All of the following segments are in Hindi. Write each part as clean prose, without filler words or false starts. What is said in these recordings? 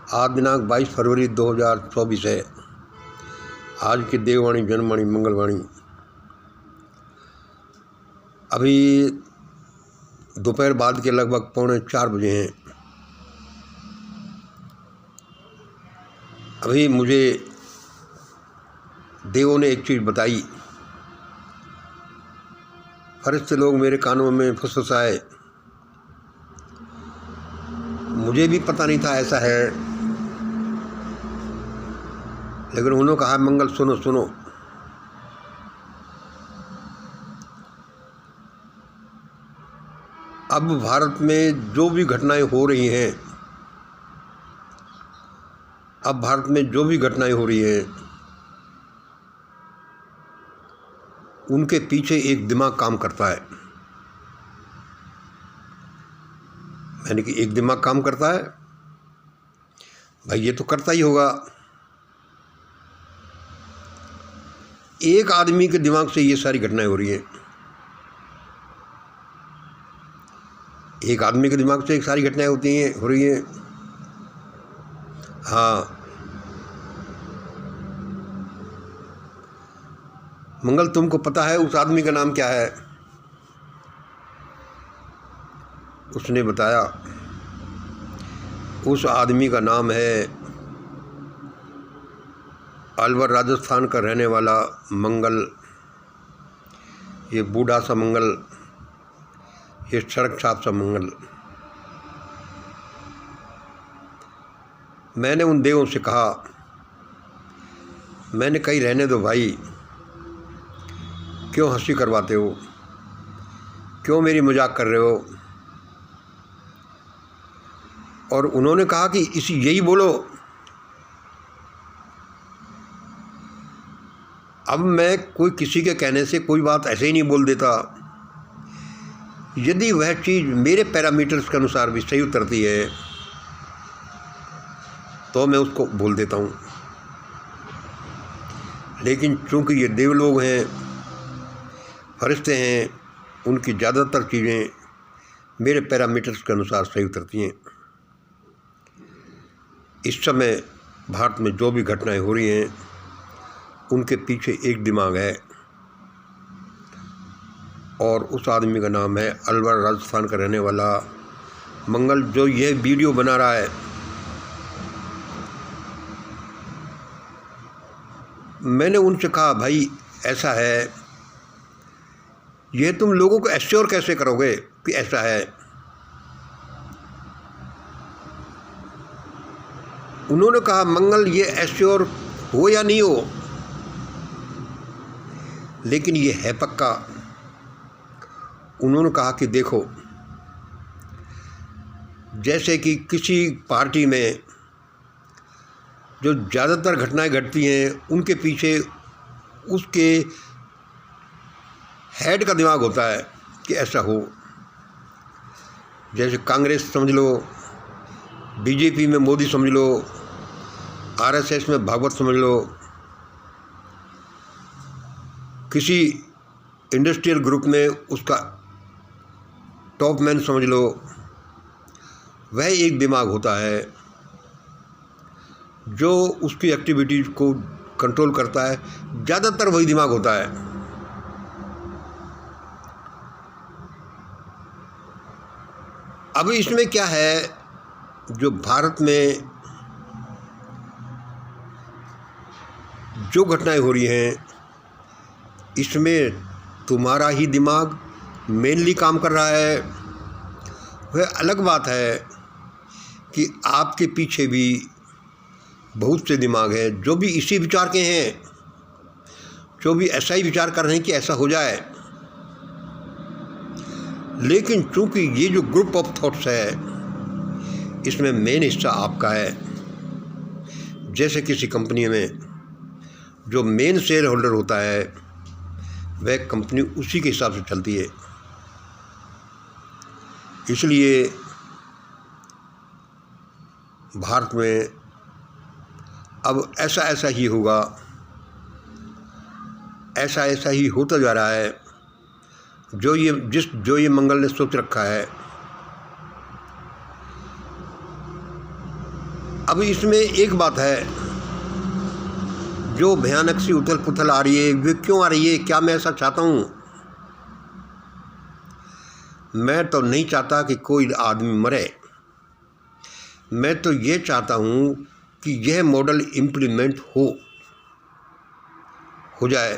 आज दिनांक 22 फरवरी 2024 है। आज की देववाणी, जनवाणी, मंगलवाणी। अभी दोपहर बाद के लगभग 3:45 बजे हैं। अभी मुझे देवों ने एक चीज़ बताई। फरिश्ते लोग मेरे कानों में फुसफुसाए। मुझे भी पता नहीं था ऐसा है, लेकिन उन्होंने कहा मंगल सुनो सुनो। अब भारत में जो भी घटनाएं हो रही हैं, उनके पीछे एक दिमाग काम करता है। मैंने कि एक दिमाग काम करता है, भाई ये तो करता ही होगा। एक आदमी के दिमाग से ये सारी घटनाएं हो रही हैं। एक आदमी के दिमाग से एक सारी घटनाएं हो रही हैं। हाँ, मंगल तुमको पता है उस आदमी का नाम क्या है? उसने बताया उस आदमी का नाम है अलवर, राजस्थान का रहने वाला मंगल। ये बूढ़ा सा मंगल, ये सड़क छाप सा मंगल। मैंने उन देवों से कहा, मैंने कहीं रहने दो भाई, क्यों हंसी करवाते हो, क्यों मेरी मजाक कर रहे हो? और उन्होंने कहा कि यही बोलो। अब मैं कोई किसी के कहने से कोई बात ऐसे ही नहीं बोल देता। यदि वह चीज़ मेरे पैरामीटर्स के अनुसार भी सही उतरती है तो मैं उसको बोल देता हूँ। लेकिन चूँकि ये देवलोग हैं, फरिश्ते हैं, उनकी ज़्यादातर चीज़ें मेरे पैरामीटर्स के अनुसार सही उतरती हैं। इस समय भारत में जो भी घटनाएं हो रही हैं, उनके पीछे एक दिमाग है, और उस आदमी का नाम है अलवर, राजस्थान का रहने वाला मंगल, जो यह वीडियो बना रहा है। मैंने उनसे कहा, भाई ऐसा है, यह तुम लोगों को एश्योर कैसे करोगे कि ऐसा है? उन्होंने कहा, मंगल ये एश्योर हो या नहीं हो, लेकिन ये है पक्का। उन्होंने कहा कि देखो, जैसे कि किसी पार्टी में जो ज़्यादातर घटनाएं घटती हैं, उनके पीछे उसके हेड का दिमाग होता है कि ऐसा हो। जैसे कांग्रेस समझ लो, बीजेपी में मोदी समझ लो, आरएसएस में भागवत समझ लो, किसी इंडस्ट्रियल ग्रुप में उसका टॉप मैन समझ लो, वह एक दिमाग होता है जो उसकी एक्टिविटीज़ को कंट्रोल करता है। ज़्यादातर वही दिमाग होता है। अब इसमें क्या है, जो भारत में जो घटनाएं हो रही हैं, इसमें तुम्हारा ही दिमाग मेनली काम कर रहा है। वह अलग बात है कि आपके पीछे भी बहुत से दिमाग हैं जो भी इसी विचार के हैं, जो भी ऐसा ही विचार कर रहे हैं कि ऐसा हो जाए। लेकिन चूंकि ये जो ग्रुप ऑफ थॉट्स है, इसमें मेन हिस्सा आपका है। जैसे किसी कंपनी में जो मेन शेयर होल्डर होता है, वह कंपनी उसी के हिसाब से चलती है। इसलिए भारत में अब ऐसा ही होगा, ऐसा ही होता जा रहा है। जो ये मंगल ने सोच रखा है, अब इसमें एक बात है, जो भयानक सी उथल पुथल आ रही है, वे क्यों आ रही है? क्या मैं ऐसा चाहता हूँ? मैं तो नहीं चाहता कि कोई आदमी मरे। मैं तो ये चाहता हूँ कि यह मॉडल इम्प्लीमेंट हो जाए।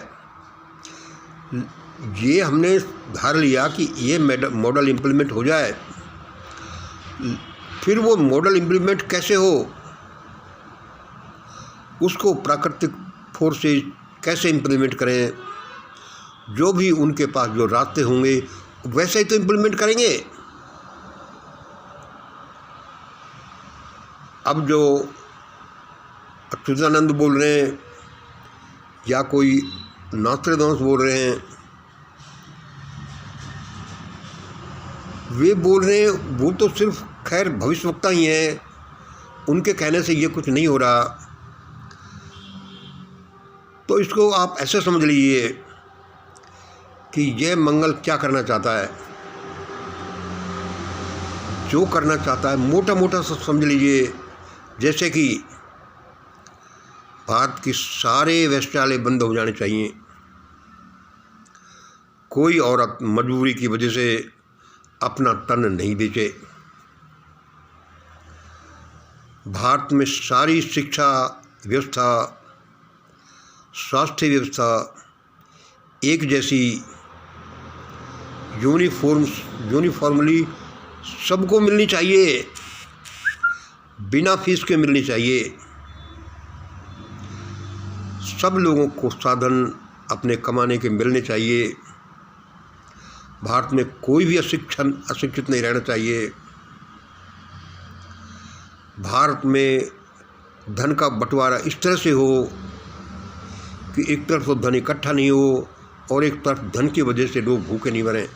ये हमने धार लिया कि ये मॉडल इम्प्लीमेंट हो जाए। फिर वो मॉडल इम्प्लीमेंट कैसे हो, उसको प्राकृतिक फोर्सेस कैसे इम्प्लीमेंट करें, जो भी उनके पास जो रास्ते होंगे वैसे ही तो इम्प्लीमेंट करेंगे। अब जो अच्युतानंद बोल रहे हैं या कोई नॉस्ट्रेडामस बोल रहे हैं, वे बोल रहे हैं, वो तो सिर्फ खैर भविष्यवक्ता ही हैं, उनके कहने से ये कुछ नहीं हो रहा। तो इसको आप ऐसे समझ लीजिए कि यह मंगल क्या करना चाहता है। जो करना चाहता है मोटा मोटा सा समझ लीजिए, जैसे कि भारत की सारे वैश्यालय बंद हो जाने चाहिए। कोई औरत मजबूरी की वजह से अपना तन नहीं बेचे। भारत में सारी शिक्षा व्यवस्था, स्वास्थ्य व्यवस्था एक जैसी यूनिफॉर्मली सबको मिलनी चाहिए, बिना फीस के मिलनी चाहिए। सब लोगों को साधन अपने कमाने के मिलने चाहिए। भारत में कोई भी अशिक्षित नहीं रहना चाहिए। भारत में धन का बंटवारा इस तरह से हो कि एक तरफ तो धन इकट्ठा नहीं हो और एक तरफ धन की वजह से लोग भूखे नहीं मरें।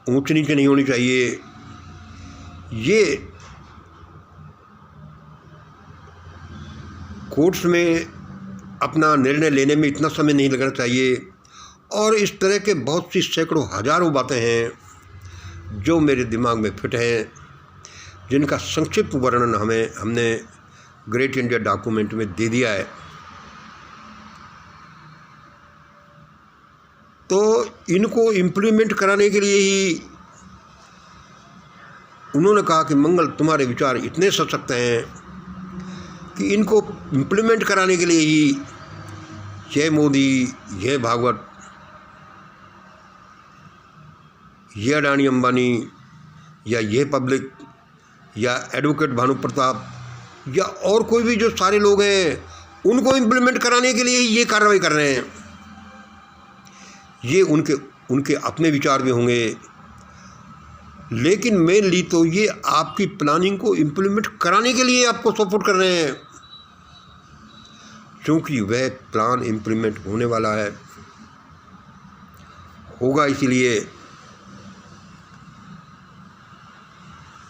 ऊंच नीचे नहीं होनी चाहिए। ये कोर्ट्स में अपना निर्णय लेने में इतना समय नहीं लगना चाहिए। और इस तरह के बहुत सी सैकड़ों हजारों बातें हैं जो मेरे दिमाग में फिट हैं, जिनका संक्षिप्त वर्णन हमने ग्रेट इंडिया डॉक्यूमेंट में दे दिया है। तो इनको इम्प्लीमेंट कराने के लिए ही उन्होंने कहा कि मंगल, तुम्हारे विचार इतने सशक्त हैं कि इनको इम्प्लीमेंट कराने के लिए ही जय मोदी, जय भागवत, ये अडानी अंबानी या ये पब्लिक या एडवोकेट भानु प्रताप या और कोई भी जो सारे लोग हैं, उनको इम्प्लीमेंट कराने के लिए ये कार्रवाई कर रहे हैं। ये उनके अपने विचार में होंगे, लेकिन मेनली तो ये आपकी प्लानिंग को इम्प्लीमेंट कराने के लिए आपको सपोर्ट कर रहे हैं, क्योंकि वह प्लान इम्प्लीमेंट होने वाला है, होगा। इसीलिए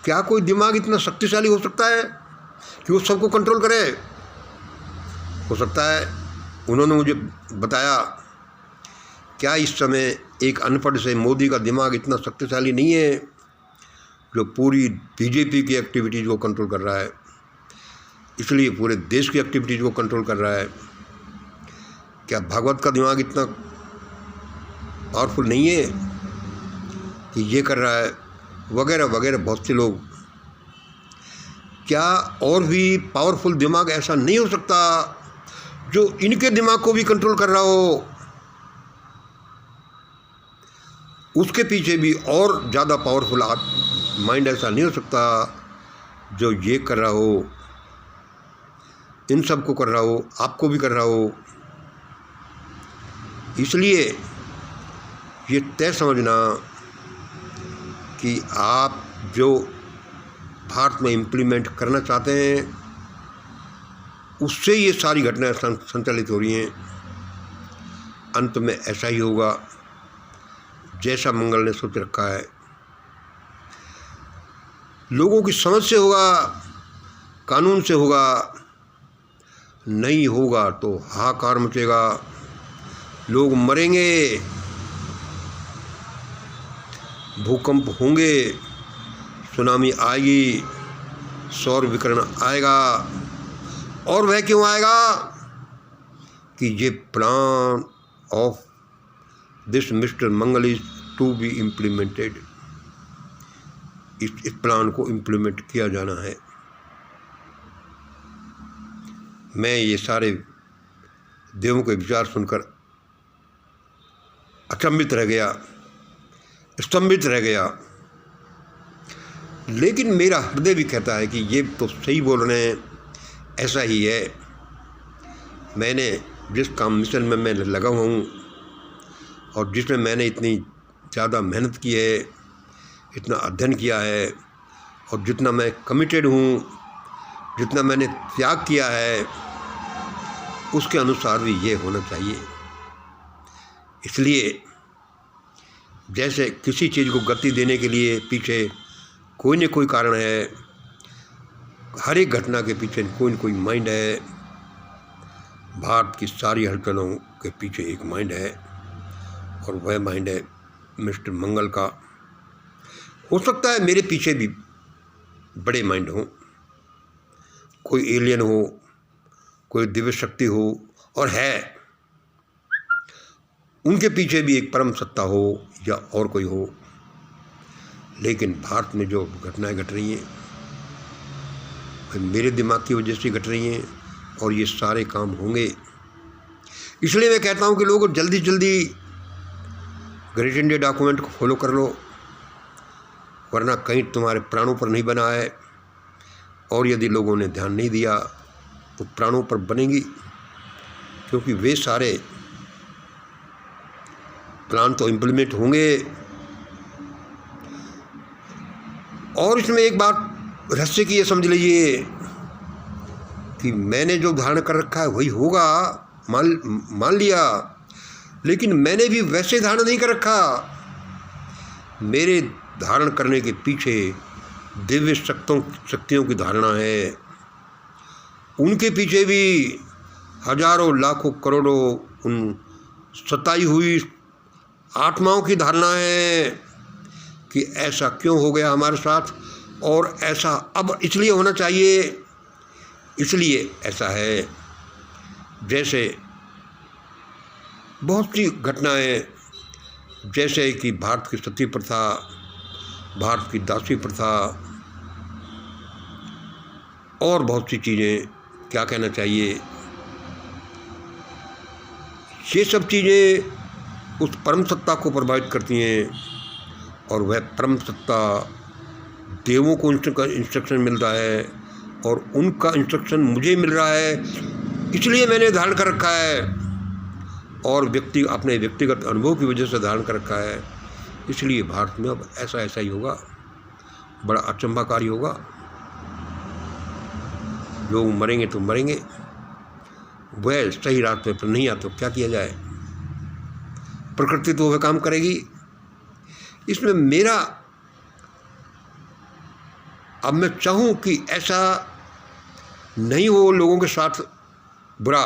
क्या कोई दिमाग इतना शक्तिशाली हो सकता है कि वो सबको कंट्रोल करे? हो सकता है। उन्होंने मुझे बताया, क्या इस समय एक अनपढ़ से मोदी का दिमाग इतना शक्तिशाली नहीं है जो पूरी बीजेपी की एक्टिविटीज़ को कंट्रोल कर रहा है, इसलिए पूरे देश की एक्टिविटीज़ को कंट्रोल कर रहा है? क्या भागवत का दिमाग इतना पावरफुल नहीं है कि ये कर रहा है? वगैरह वगैरह बहुत से लोग। क्या और भी पावरफुल दिमाग ऐसा नहीं हो सकता जो इनके दिमाग को भी कंट्रोल कर रहा हो? उसके पीछे भी और ज़्यादा पावरफुल माइंड ऐसा नहीं हो सकता जो ये कर रहा हो, इन सब को कर रहा हो, आपको भी कर रहा हो। इसलिए ये तय समझना कि आप जो भारत में इम्प्लीमेंट करना चाहते हैं, उससे ये सारी घटनाएं संचालित हो रही हैं। अंत में ऐसा ही होगा जैसा मंगल ने सोच रखा है। लोगों की समझ से होगा, कानून से होगा। नहीं होगा तो हाहाकार मचेगा, लोग मरेंगे, भूकंप होंगे, सुनामी आएगी, सौर विकिरण आएगा। और वह क्यों आएगा कि ये plan of this mister Mangal is to be implemented. इस प्लान को इम्प्लीमेंट किया जाना है। मैं ये सारे देवों के विचार सुनकर अचंभित रह गया, स्तंभित रह गया। लेकिन मेरा हृदय भी कहता है कि ये तो सही बोल रहे हैं, ऐसा ही है। मैंने जिस काम मिशन में मैं लगा हुआ हूँ और जिसमें मैंने इतनी ज़्यादा मेहनत की है, इतना अध्ययन किया है, और जितना मैं कमिटेड हूँ, जितना मैंने त्याग किया है, उसके अनुसार भी ये होना चाहिए। इसलिए जैसे किसी चीज़ को गति देने के लिए पीछे कोई न कोई कारण है, हर एक घटना के पीछे कोई न कोई माइंड है। भारत की सारी हलचलों के पीछे एक माइंड है, और वह माइंड है मिस्टर मंगल का। हो सकता है मेरे पीछे भी बड़े माइंड हों, कोई एलियन हो, कोई दिव्य शक्ति हो, और है उनके पीछे भी एक परम सत्ता हो या और कोई हो। लेकिन भारत में जो घटनाएं घट रही हैं वह मेरे दिमाग की वजह से घट रही हैं, और ये सारे काम होंगे। इसलिए मैं कहता हूँ कि लोग जल्दी जल्दी ग्रेट इंडिया डॉक्यूमेंट को फॉलो कर लो, वरना कहीं तुम्हारे प्राणों पर नहीं बना है। और यदि लोगों ने ध्यान नहीं दिया तो प्राणों पर बनेगी, क्योंकि वे सारे प्लान तो इम्प्लीमेंट होंगे। और इसमें एक बात रहस्य की ये समझ लीजिए कि मैंने जो धारण कर रखा है वही होगा, मान लिया, लेकिन मैंने भी वैसे धारण नहीं कर रखा। मेरे धारण करने के पीछे दिव्य शक्तियों की धारणा है। उनके पीछे भी हजारों लाखों करोड़ों उन सताई हुई आत्माओं की धारणा है कि ऐसा क्यों हो गया हमारे साथ, और ऐसा अब इसलिए होना चाहिए, इसलिए ऐसा है। जैसे बहुत सी घटनाएं, जैसे कि भारत की सती प्रथा, भारत की दासी प्रथा, और बहुत सी चीज़ें, क्या कहना चाहिए, ये सब चीज़ें उस परम सत्ता को प्रभावित करती हैं। और वह परम सत्ता, देवों को इंस्ट्रक्शन मिलता है, और उनका इंस्ट्रक्शन मुझे मिल रहा है, इसलिए मैंने धारण कर रखा है। और व्यक्ति अपने व्यक्तिगत अनुभव की वजह से धारण कर रखा है। इसलिए भारत में अब ऐसा ही होगा, बड़ा अचंभाकारी होगा। लोग मरेंगे तो मरेंगे, वह सही रास्ते पर नहीं आते तो क्या किया जाए, प्रकृति तो वह काम करेगी। इसमें मेरा, अब मैं चाहूँ कि ऐसा नहीं हो, लोगों के साथ बुरा,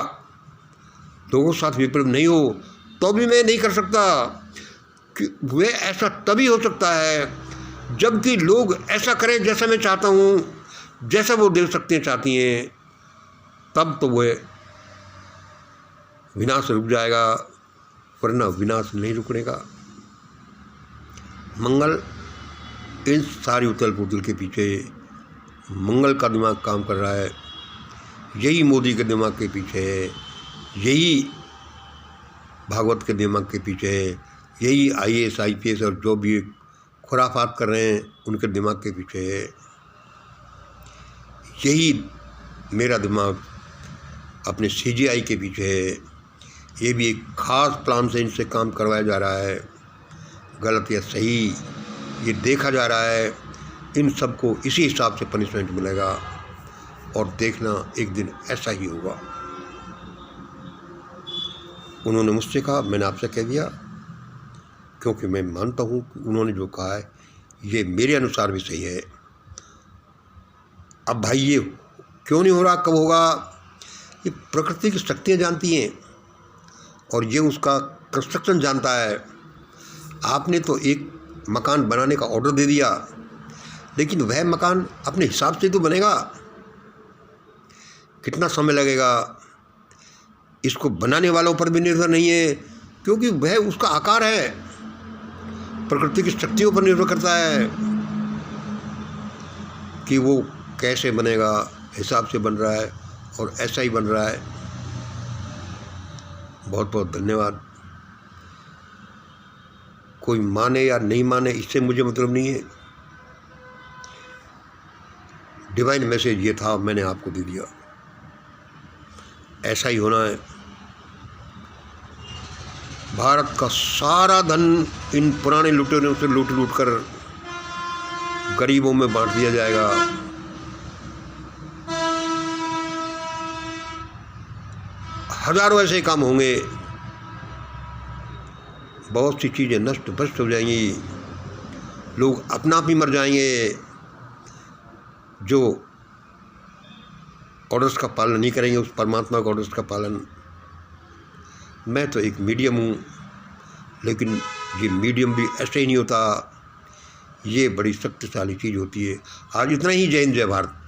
लोगों के साथ विपरीत नहीं हो, तो भी मैं नहीं कर सकता। कि वह ऐसा तभी हो सकता है जबकि लोग ऐसा करें जैसा मैं चाहता हूँ, जैसा वो देव शक्तियाँ चाहती हैं, तब तो वह विनाश रुक जाएगा, वरना विनाश नहीं रुकनेगा। मंगल, इन सारी उथल पुथल के पीछे मंगल का दिमाग काम कर रहा है। यही मोदी के दिमाग के पीछे है, यही भागवत के दिमाग के पीछे है, यही IAS IPS और जो भी खुराफात कर रहे हैं उनके दिमाग के पीछे है। यही मेरा दिमाग अपने CGI के पीछे है। ये भी एक ख़ास प्लान से इनसे काम करवाया जा रहा है, गलत या सही ये देखा जा रहा है। इन सबको इसी हिसाब से पनिशमेंट मिलेगा, और देखना एक दिन ऐसा ही होगा। उन्होंने मुझसे कहा, मैंने आपसे कह दिया, क्योंकि मैं मानता हूँ कि उन्होंने जो कहा है ये मेरे अनुसार भी सही है। अब भाई ये क्यों नहीं हो रहा, कब होगा, ये प्रकृति की शक्तियाँ जानती हैं, और ये उसका कंस्ट्रक्शन जानता है। आपने तो एक मकान बनाने का ऑर्डर दे दिया, लेकिन वह मकान अपने हिसाब से तो बनेगा। कितना समय लगेगा इसको बनाने वालों पर भी निर्भर नहीं है, क्योंकि वह उसका आकार है, प्रकृति की शक्तियों पर निर्भर करता है कि वो कैसे बनेगा, हिसाब से बन रहा है और ऐसा ही बन रहा है। बहुत बहुत धन्यवाद। कोई माने या नहीं माने इससे मुझे मतलब नहीं है। डिवाइन मैसेज ये था, मैंने आपको दे दिया। ऐसा ही होना है। भारत का सारा धन इन पुराने लुटेरों से लूट कर गरीबों में बांट दिया जाएगा। हजारों ऐसे काम होंगे, बहुत सी चीज़ें नष्ट भ्रष्ट हो जाएंगी, लोग अपना आप ही मर जाएंगे जो ऑर्डर्स का पालन नहीं करेंगे, उस परमात्मा के ऑर्डर्स का पालन। मैं तो एक मीडियम हूँ, लेकिन ये मीडियम भी ऐसे ही नहीं होता, ये बड़ी शक्तिशाली चीज़ होती है। आज इतना ही। जय हिंद, जय भारत।